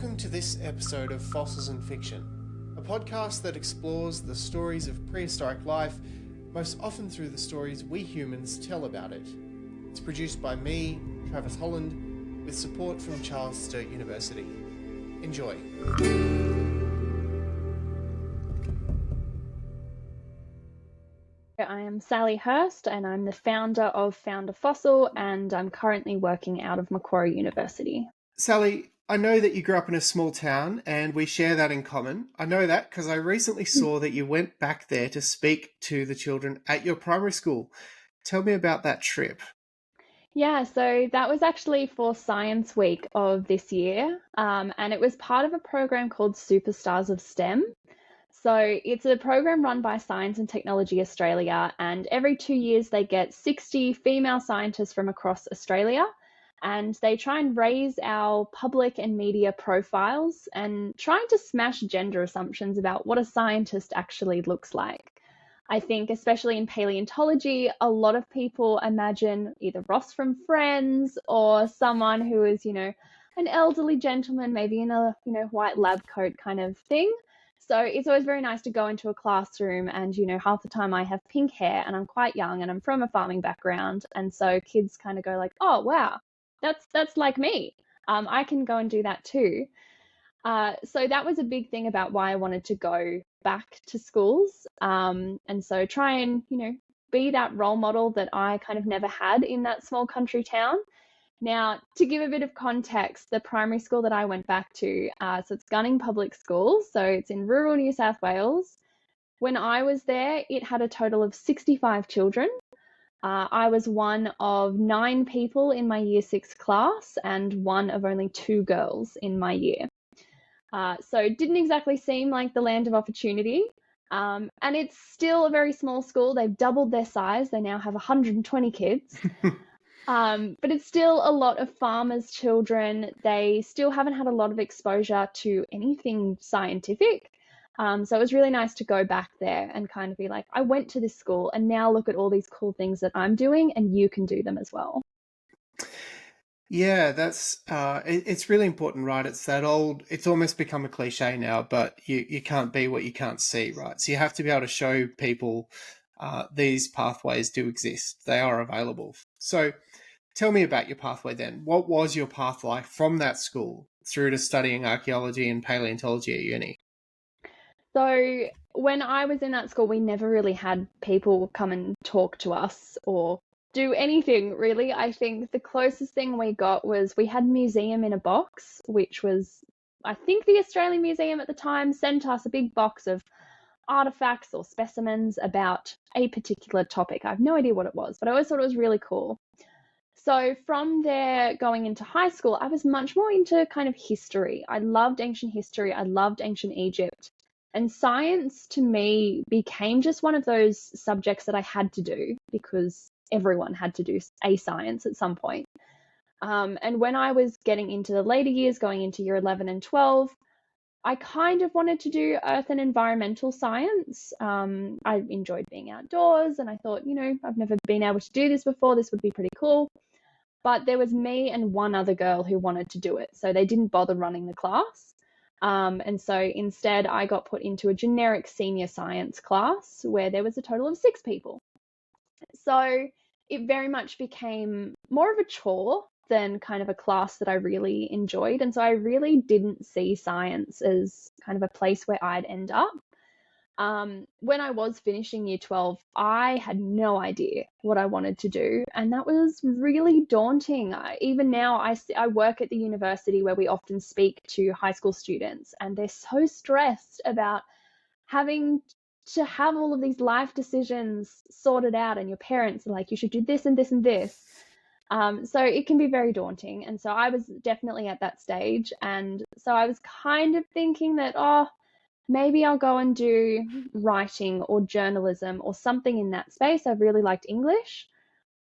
Welcome to this episode of Fossils and Fiction, a podcast that explores the stories of prehistoric life, most often through the stories we humans tell about it. It's produced by me, Travis Holland, with support from Charles Sturt University. Enjoy. I am Sally Hurst and I'm the founder of Founder Fossil, and I'm currently working out of Macquarie University. Sally, I know that you grew up in a small town and we share that in common. I know that because I recently saw that you went back there to speak to the children at your primary school. Tell me about that trip. Yeah, so that was actually for Science Week of this year, and it was part of a program called Superstars of STEM. So it's a program run by Science and Technology Australia, and every 2 years they get 60 female scientists from across Australia, and they try and raise our public and media profiles and trying to smash gender assumptions about what a scientist actually looks like. I think especially in paleontology, a lot of people imagine either Ross from Friends or someone who is, an elderly gentleman, maybe in a, white lab coat kind of thing. So it's always very nice to go into a classroom and, half the time I have pink hair and I'm quite young and I'm from a farming background. And so kids kind of go like, oh, wow, that's like me. I can go and do that too. So that was a big thing about why I wanted to go back to schools. And so try and, be that role model that I kind of never had in that small country town. Now, to give a bit of context, the primary school that I went back to, so it's Gunning Public School, so it's in rural New South Wales. When I was there, it had a total of 65 children. I was one of 9 people in my year 6 class and one of only 2 girls in my year. So it didn't exactly seem like the land of opportunity. And it's still a very small school. They've doubled their size. They now have 120 kids. But it's still a lot of farmers' children. They still haven't had a lot of exposure to anything scientific. So it was really nice to go back there and kind of be like, I went to this school and now look at all these cool things that I'm doing and you can do them as well. Yeah, it's really important, right? It's it's almost become a cliche now, but you can't be what you can't see, right? So you have to be able to show people these pathways do exist. They are available. So tell me about your pathway then. What was your path like from that school through to studying archaeology and paleontology at uni? So when I was in that school, we never really had people come and talk to us or do anything really. I think the closest thing we got was we had Museum in a Box, which was, I think the Australian Museum at the time sent us a big box of artifacts or specimens about a particular topic. I have no idea what it was, but I always thought it was really cool. So from there, going into high school, I was much more into kind of history. I loved ancient history. I loved ancient Egypt. And science to me became just one of those subjects that I had to do because everyone had to do a science at some point. And when I was getting into the later years, going into year 11 and 12, I kind of wanted to do earth and environmental science. I enjoyed being outdoors and I thought, I've never been able to do this before. This would be pretty cool. But there was me and one other girl who wanted to do it. So they didn't bother running the class. And so instead I got put into a generic senior science class where there was a total of 6 people. So it very much became more of a chore than kind of a class that I really enjoyed. And so I really didn't see science as kind of a place where I'd end up. When I was finishing year 12, I had no idea what I wanted to do. And that was really daunting. Even now, I work at the university where we often speak to high school students, and they're so stressed about having to have all of these life decisions sorted out. And your parents are like, you should do this and this and this. So it can be very daunting. And so I was definitely at that stage. And so I was kind of thinking that, maybe I'll go and do writing or journalism or something in that space. I really liked English,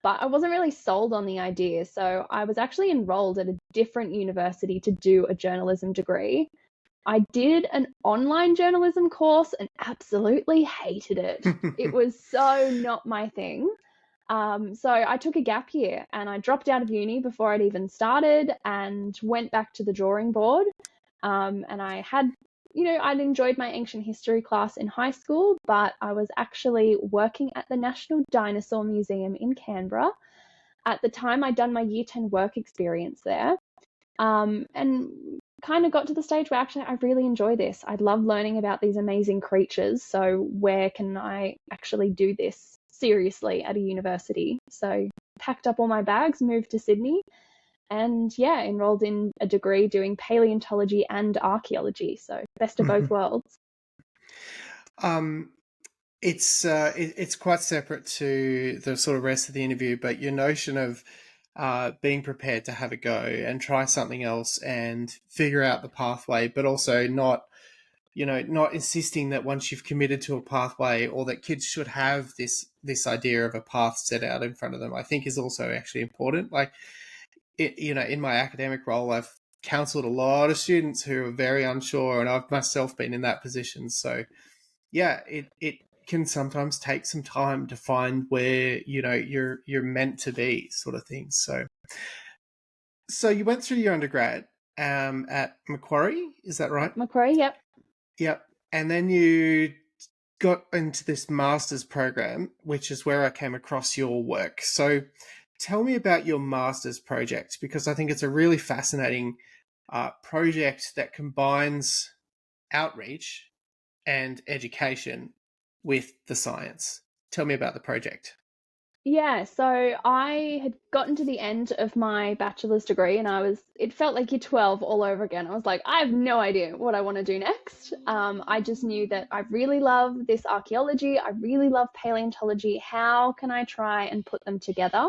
but I wasn't really sold on the idea. So I was actually enrolled at a different university to do a journalism degree. I did an online journalism course and absolutely hated it. It was so not my thing. So I took a gap year and I dropped out of uni before I'd even started and went back to the drawing board. And I had, I'd enjoyed my ancient history class in high school, but I was actually working at the National Dinosaur Museum in Canberra. At the time, I'd done my year 10 work experience there, and kind of got to the stage where actually I really enjoy this. I love learning about these amazing creatures. So where can I actually do this seriously at a university? So packed up all my bags, moved to Sydney, and yeah, enrolled in a degree doing paleontology and archaeology. So best of both worlds. Um, it's quite separate to the sort of rest of the interview, but your notion of being prepared to have a go and try something else and figure out the pathway, but also not insisting that once you've committed to a pathway, or that kids should have this idea of a path set out in front of them, I think is also actually important. Like, in my academic role, I've counseled a lot of students who are very unsure, and I've myself been in that position. So yeah, it can sometimes take some time to find where you're meant to be, sort of thing. So you went through your undergrad at Macquarie, is that right? Macquarie, yep. Yep. And then you got into this master's program, which is where I came across your work. So tell me about your master's project, because I think it's a really fascinating project that combines outreach and education with the science. Tell me about the project. Yeah, so I had gotten to the end of my bachelor's degree and it felt like year 12 all over again. I was like, I have no idea what I want to do next. I just knew that I really love this archaeology. I really love paleontology. How can I try and put them together?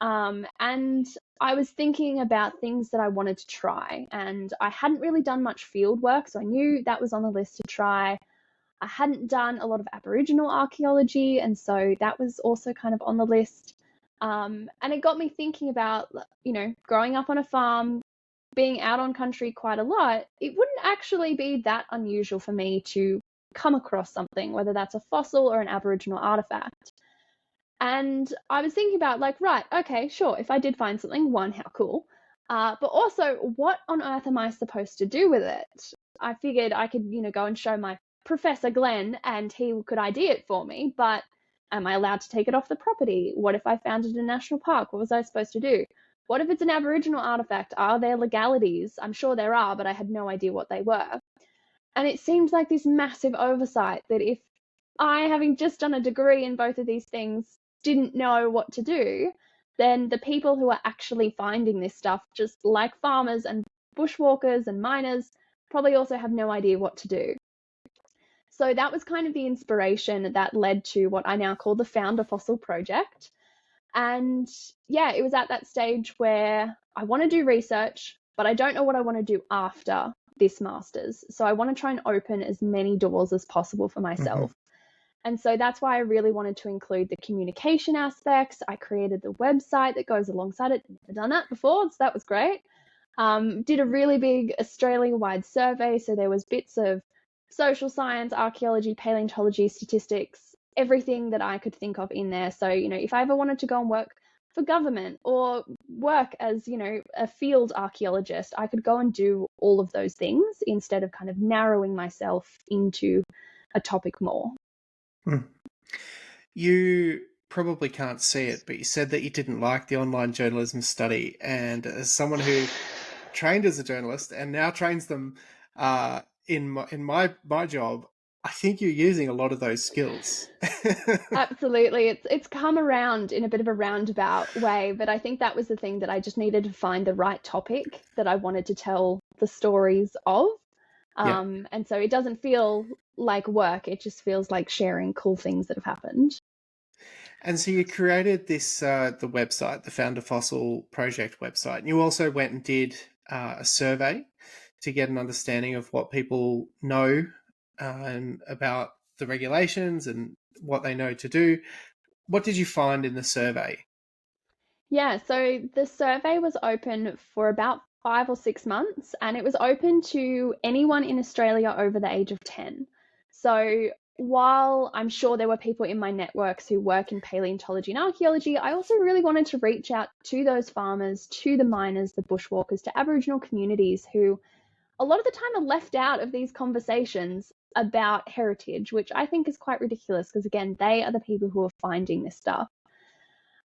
And I was thinking about things that I wanted to try, and I hadn't really done much field work, so I knew that was on the list to try. I hadn't done a lot of Aboriginal archaeology, and so that was also kind of on the list. And it got me thinking about, growing up on a farm, being out on country quite a lot. It wouldn't actually be that unusual for me to come across something, whether that's a fossil or an Aboriginal artifact. And I was thinking about, like, right, okay, sure, if I did find something, one, how cool. But also, what on earth am I supposed to do with it? I figured I could, go and show my Professor Glenn and he could ID it for me, but am I allowed to take it off the property? What if I found it in a national park? What was I supposed to do? What if it's an Aboriginal artifact? Are there legalities? I'm sure there are, but I had no idea what they were. And it seemed like this massive oversight that if I, having just done a degree in both of these things, didn't know what to do, then the people who are actually finding this stuff, just like farmers and bushwalkers and miners, probably also have no idea what to do. So that was kind of the inspiration that led to what I now call the Found a Fossil project. And yeah, it was at that stage where I want to do research, but I don't know what I want to do after this master's. So I want to try and open as many doors as possible for myself. And so that's why I really wanted to include the communication aspects. I created the website that goes alongside it. Never done that before, so that was great. Did a really big Australia-wide survey, so there was bits of social science, archaeology, paleontology, statistics, everything that I could think of in there. So, if I ever wanted to go and work for government or work as, a field archaeologist, I could go and do all of those things instead of kind of narrowing myself into a topic more. You probably can't see it, but you said that you didn't like the online journalism study. And as someone who trained as a journalist and now trains them in my job, I think you're using a lot of those skills. Absolutely. It's come around in a bit of a roundabout way, but I think that was the thing, that I just needed to find the right topic that I wanted to tell the stories of. And so it doesn't feel like work, it just feels like sharing cool things that have happened. And so you created this, the website, the Found a Fossil project website. And you also went and did a survey to get an understanding of what people know about the regulations and what they know to do. What did you find in the survey? Yeah, so the survey was open for about 5 or 6 months, and it was open to anyone in Australia over the age of 10. So while I'm sure there were people in my networks who work in paleontology and archaeology, I also really wanted to reach out to those farmers, to the miners, the bushwalkers, to Aboriginal communities who a lot of the time are left out of these conversations about heritage, which I think is quite ridiculous because, again, they are the people who are finding this stuff.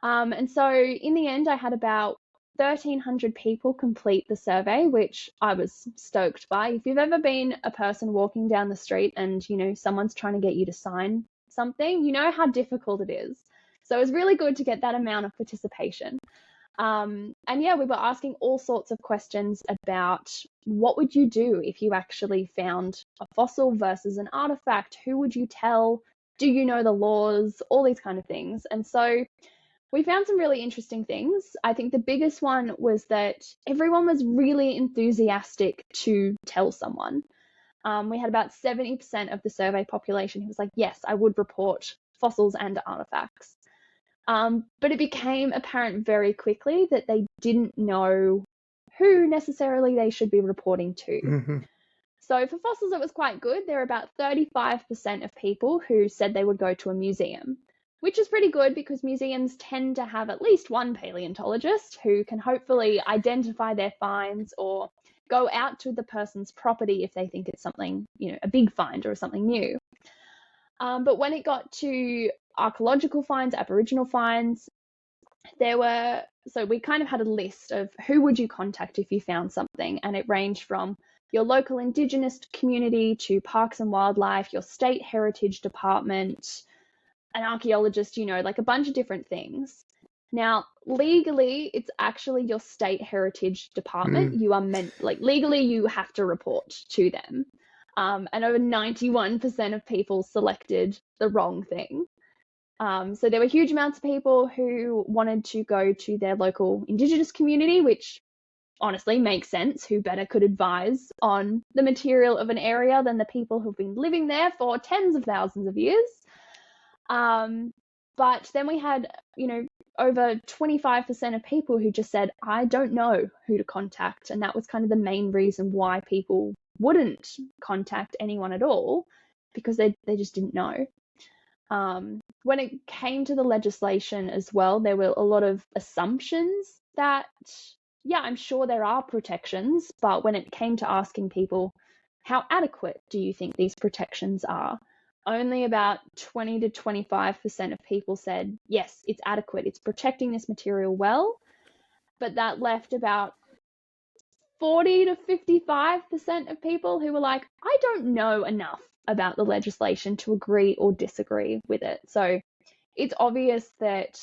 And so in the end, I had about 1,300 people complete the survey, which I was stoked by. If you've ever been a person walking down the street and, someone's trying to get you to sign something, you know how difficult it is. So it was really good to get that amount of participation. And yeah, we were asking all sorts of questions about what would you do if you actually found a fossil versus an artifact? Who would you tell? Do you know the laws? All these kind of things. And so we found some really interesting things. I think the biggest one was that everyone was really enthusiastic to tell someone. We had about 70% of the survey population who was like, yes, I would report fossils and artifacts. But it became apparent very quickly that they didn't know who necessarily they should be reporting to. Mm-hmm. So for fossils, it was quite good. There are about 35% of people who said they would go to a museum, which is pretty good because museums tend to have at least one paleontologist who can hopefully identify their finds or go out to the person's property if they think it's something, a big find or something new. But when it got to archaeological finds, Aboriginal finds, so we kind of had a list of who would you contact if you found something, and it ranged from your local Indigenous community to Parks and Wildlife, your state heritage department, an archaeologist, like a bunch of different things. Now, legally, it's actually your state heritage department. You are legally, you have to report to them. And over 91% of people selected the wrong thing. So there were huge amounts of people who wanted to go to their local Indigenous community, which honestly makes sense. Who better could advise on the material of an area than the people who've been living there for tens of thousands of years? But then we had, over 25% of people who just said, I don't know who to contact. And that was kind of the main reason why people wouldn't contact anyone at all, because they just didn't know. When it came to the legislation as well, there were a lot of assumptions that, yeah, I'm sure there are protections, but when it came to asking people, how adequate do you think these protections are? Only about 20 to 25% of people said, yes, it's adequate. It's protecting this material well. But that left about 40 to 55% of people who were like, I don't know enough about the legislation to agree or disagree with it. So it's obvious that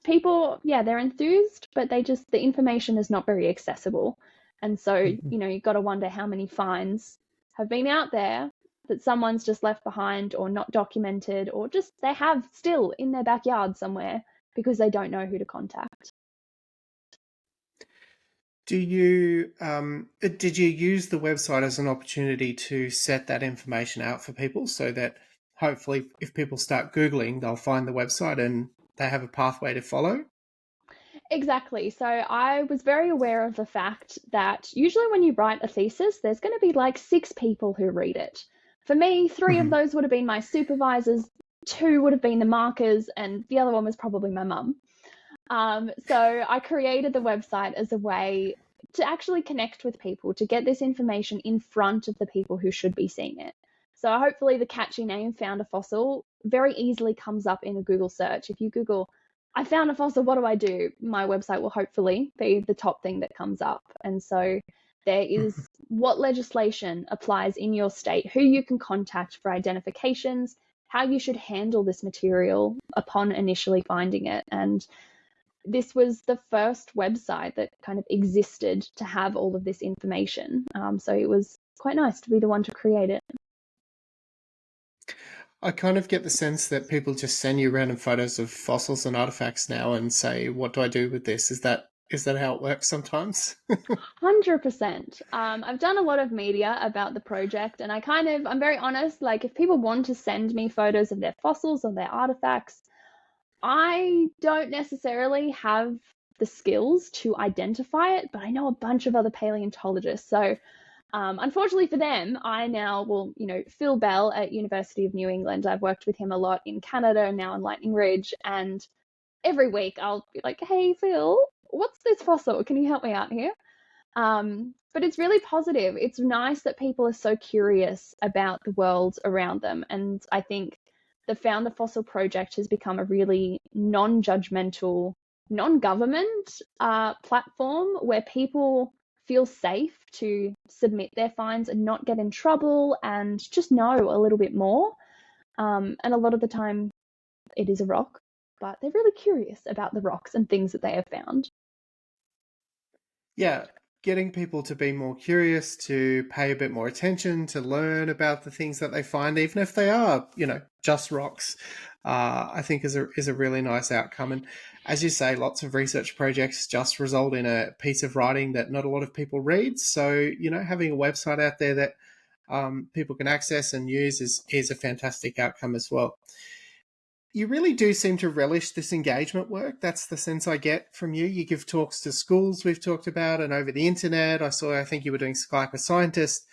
people, yeah, they're enthused, but the information is not very accessible. And so, you've got to wonder how many fines have been out there that someone's just left behind or not documented, or just they have still in their backyard somewhere because they don't know who to contact. Did you use the website as an opportunity to set that information out for people so that hopefully if people start Googling, they'll find the website and they have a pathway to follow? Exactly. So I was very aware of the fact that usually when you write a thesis, there's going to be like 6 people who read it. For me, 3 of those would have been my supervisors, 2 would have been the markers, and the other one was probably my mum. So I created the website as a way to actually connect with people, to get this information in front of the people who should be seeing it. So hopefully the catchy name Found a Fossil very easily comes up in a Google search. If you Google, I found a fossil, what do I do? My website will hopefully be the top thing that comes up. And so there is what legislation applies in your state, who you can contact for identifications, how you should handle this material upon initially finding it. And this was the first website that kind of existed to have all of this information. So it was quite nice to be the one to create it. I kind of get the sense that people just send you random photos of fossils and artifacts now and say, what do I do with this? Is that how it works sometimes? 100%. I've done a lot of media about the project, and I'm very honest, like if people want to send me photos of their fossils or their artifacts, I don't necessarily have the skills to identify it, but I know a bunch of other paleontologists. So unfortunately for them, I now will, Phil Bell at University of New England, I've worked with him a lot in Canada and now in Lightning Ridge. And every week I'll be like, hey, Phil, what's this fossil? Can you help me out here? But it's really positive. It's nice that people are so curious about the world around them. And I think the Found a Fossil project has become a really non-judgmental, non-government platform where people feel safe to submit their finds and not get in trouble and just know a little bit more. And a lot of the time it is a rock, but they're really curious about the rocks and things that they have found. Yeah, getting people to be more curious, to pay a bit more attention, to learn about the things that they find, even if they are, just rocks, I think is a really nice outcome. And as you say, lots of research projects just result in a piece of writing that not a lot of people read. So, having a website out there that people can access and use is a fantastic outcome as well. You really do seem to relish this engagement work. That's the sense I get from you. You give talks to schools we've talked about and over the internet. I think you were doing Skype a Scientist.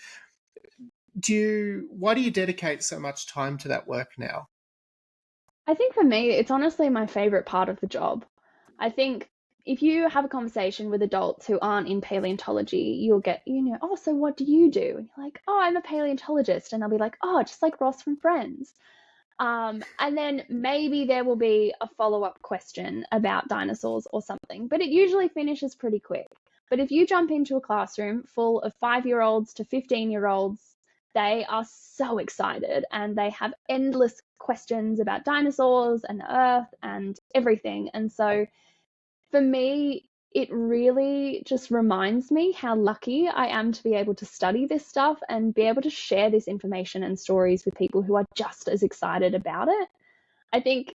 Why do you dedicate so much time to that work now? I think for me, it's honestly my favorite part of the job. I think if you have a conversation with adults who aren't in paleontology, you'll get, oh, so what do you do? And you're like, oh, I'm a paleontologist. And they'll be like, oh, just like Ross from Friends. And then maybe there will be a follow-up question about dinosaurs or something, but it usually finishes pretty quick. But if you jump into a classroom full of 5-year-olds to 15-year-olds, they are so excited and they have endless questions about dinosaurs and the earth and everything. And so for me, it really just reminds me how lucky I am to be able to study this stuff and be able to share this information and stories with people who are just as excited about it. I think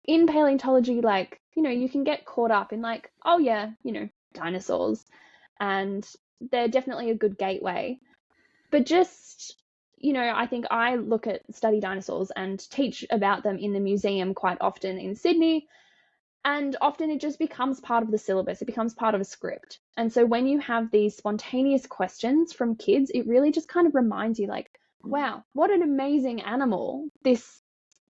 in paleontology, you can get caught up in oh yeah, dinosaurs, and they're definitely a good gateway. But just, I think I study dinosaurs and teach about them in the museum quite often in Sydney. And often it just becomes part of the syllabus. It becomes part of a script. And so when you have these spontaneous questions from kids, it really just kind of reminds you wow, what an amazing animal this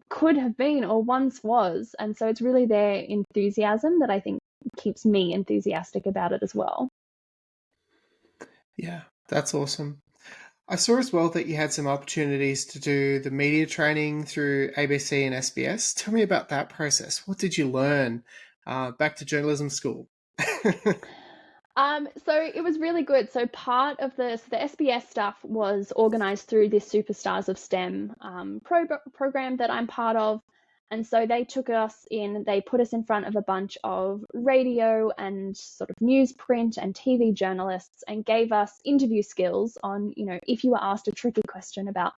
could have been or once was. And so it's really their enthusiasm that I think keeps me enthusiastic about it as well. Yeah, that's awesome. I saw as well that you had some opportunities to do the media training through ABC and SBS. Tell me about that process. What did you learn? Back to journalism school. So it was really good. So part of the SBS stuff was organized through this Superstars of STEM program that I'm part of. And so they they put us in front of a bunch of radio and sort of newsprint and TV journalists and gave us interview skills on, if you were asked a tricky question about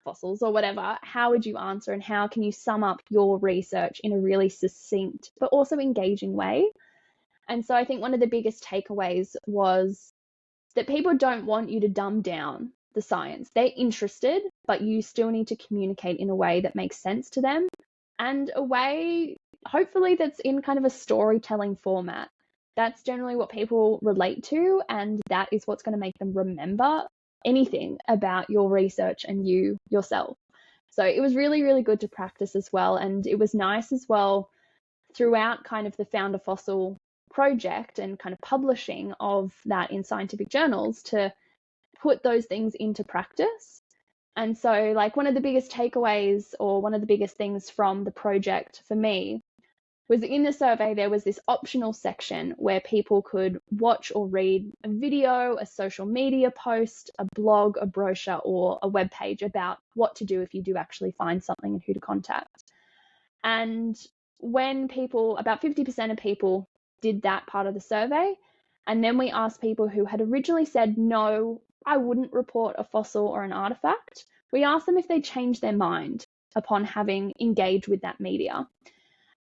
fossils or whatever, how would you answer and how can you sum up your research in a really succinct but also engaging way? And so I think one of the biggest takeaways was that people don't want you to dumb down the science. They're interested, but you still need to communicate in a way that makes sense to them and a way, hopefully, that's in kind of a storytelling format. That's generally what people relate to, and that is what's going to make them remember anything about your research and you yourself. So it was really, really good to practice as well. And it was nice as well throughout kind of the Found a Fossil project and kind of publishing of that in scientific journals to put those things into practice. And so one of the biggest takeaways or one of the biggest things from the project for me was in the survey, there was this optional section where people could watch or read a video, a social media post, a blog, a brochure, or a web page about what to do if you do actually find something and who to contact. And when about 50% of people did that part of the survey, and then we asked people who had originally said, no, I wouldn't report a fossil or an artifact, we asked them if they changed their mind upon having engaged with that media.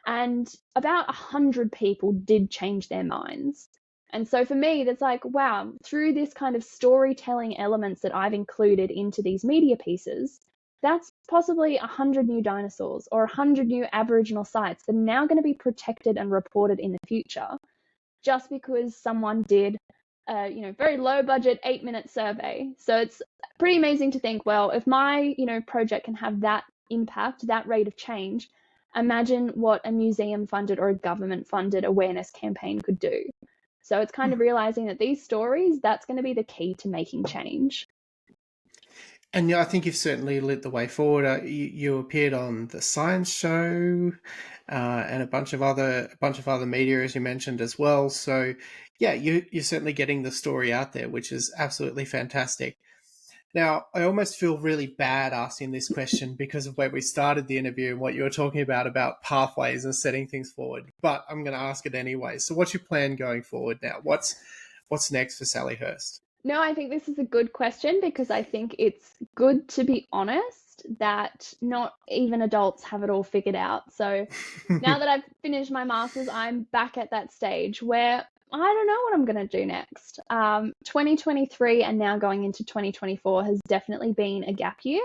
And about 100 people did change their minds. And so for me, that's wow, through this kind of storytelling elements that I've included into these media pieces, that's possibly 100 new dinosaurs or 100 new Aboriginal sites that are now going to be protected and reported in the future, just because someone did a very low budget 8-minute survey. So it's pretty amazing to think, well, if my project can have that impact, that rate of change, imagine what a museum funded or a government funded awareness campaign could do. So it's kind of realizing that these stories, that's going to be the key to making change. And I think you've certainly lit the way forward. You appeared on the Science Show, and a bunch of other media, as you mentioned as well. So, yeah, you're certainly getting the story out there, which is absolutely fantastic. Now, I almost feel really bad asking this question because of where we started the interview and what you were talking about pathways and setting things forward. But I'm going to ask it anyway. So, what's your plan going forward now? What's next for Sally Hurst? No, I think this is a good question because I think it's good to be honest that not even adults have it all figured out. So now that I've finished my master's, I'm back at that stage where I don't know what I'm going to do next. 2023 and now going into 2024 has definitely been a gap year.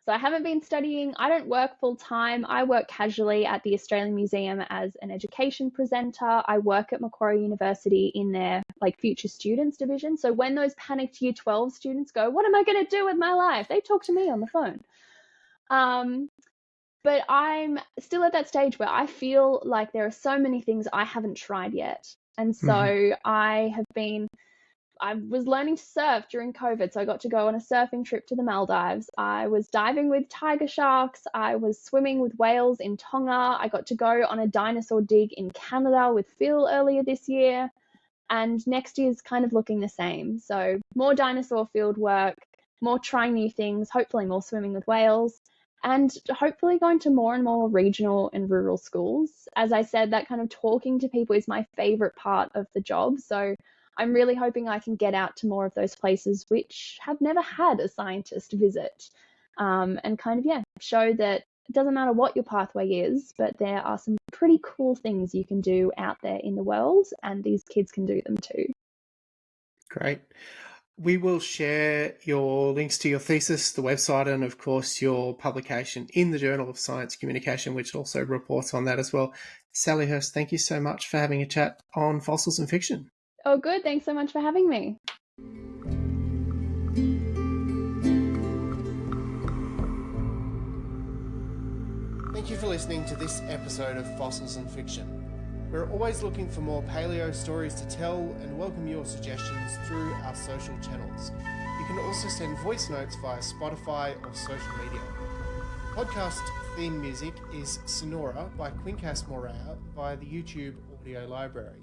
So I haven't been studying. I don't work full time. I work casually at the Australian Museum as an education presenter. I work at Macquarie University in their future students division. So when those panicked year 12 students go, what am I going to do with my life? They talk to me on the phone. But I'm still at that stage where I feel like there are so many things I haven't tried yet. And so I was learning to surf during COVID, so I got to go on a surfing trip to the Maldives. I was diving with tiger sharks. I was swimming with whales in Tonga. I got to go on a dinosaur dig in Canada with Phil earlier this year. And next year's kind of looking the same. So more dinosaur field work, more trying new things, hopefully more swimming with whales, and hopefully going to more and more regional and rural schools. As I said, that kind of talking to people is my favorite part of the job. So I'm really hoping I can get out to more of those places which have never had a scientist visit, and kind of, show that it doesn't matter what your pathway is, but there are some pretty cool things you can do out there in the world, and these kids can do them too. Great. We will share your links to your thesis, the website, and of course your publication in the Journal of Science Communication, which also reports on that as well. Sally Hurst, thank you so much for having a chat on fossils and fiction. Oh, good. Thanks so much for having me. Thank you for listening to this episode of Fossils and Fiction. We're always looking for more paleo stories to tell and welcome your suggestions through our social channels. You can also send voice notes via Spotify or social media. Podcast theme music is Sonora by Quincas Morea via the YouTube audio library.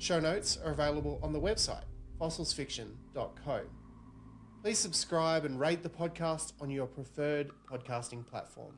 Show notes are available on the website, fossilsfiction.co. Please subscribe and rate the podcast on your preferred podcasting platform.